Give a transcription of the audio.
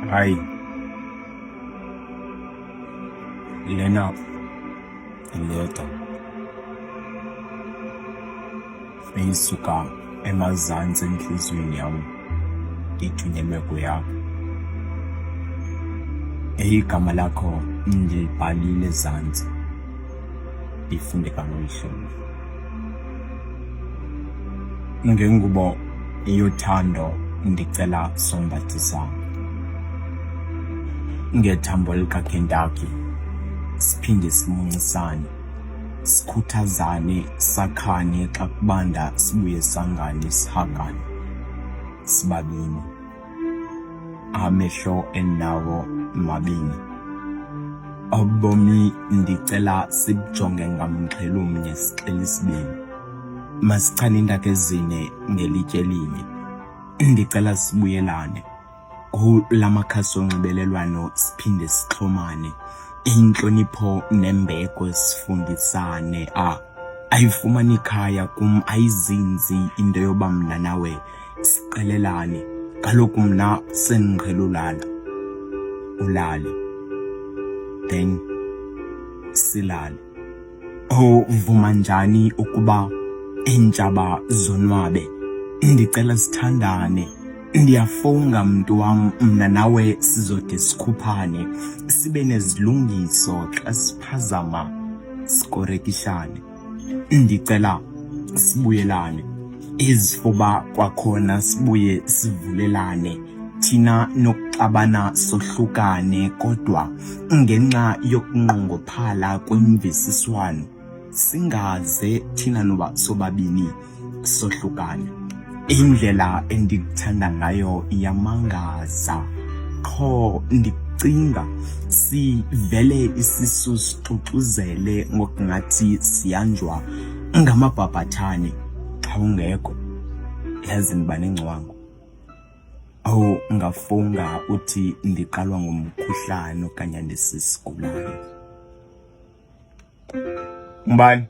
Hayi, lena leta beyisuka emazantsi enhliziyweni yami ithunyelwe kuyakho. Igama lakho ngilibhalile ezantsi, lifundeka ngolihlobo. Ngengubo yothando ndicela sombathisane. Ngethambo likaKentucky siphinde simuncisane, sikhuthazane, sakhane, xa kubanda sibuye sangane, sihagane sibabini, amehlo enawo mabini. Obomi ndicela sibujonge ngamxhelo umnye, sixele isibini. Masichane iindaka ezine ngelitye elinye. Ndicela sibuyelane kula makhasi onxibelelwano, siphinde sixhomane. Intlonipho nembeko sifundisane. Ayifumani ikhaya kum, ayizinzi into yoba mna nawe siqelelane. Kaloku mna sendinqhela ulale then silale. Uvuma njani ukuba iintshaba zonwabe? Ndicela sithandane. Ndiyafunga mntu wam, mna nawe sizode sikhuphane, sibe nezilungiso xa siphazama, sikorekishane. Ndicela sibuyelane, izifuba kwakhona sibuye sivulelane. Thina nokuxabana sohlukane, kodwa ngenxa yokunqongophala kwemvisiswano singaze thina noba sobabini sohlukane. Indlela endikuthanda ngayo iyamangaza, qho ndicinga sivele isisu sixuxuzele ngokungathi siyanjwa ngamabhabhathane. Xa ungekho yazi ndiba nengcwangu. Ngafunga uthi ndiqalwa ngumkhuhlane okanye ndisisigulayo. Ngubani?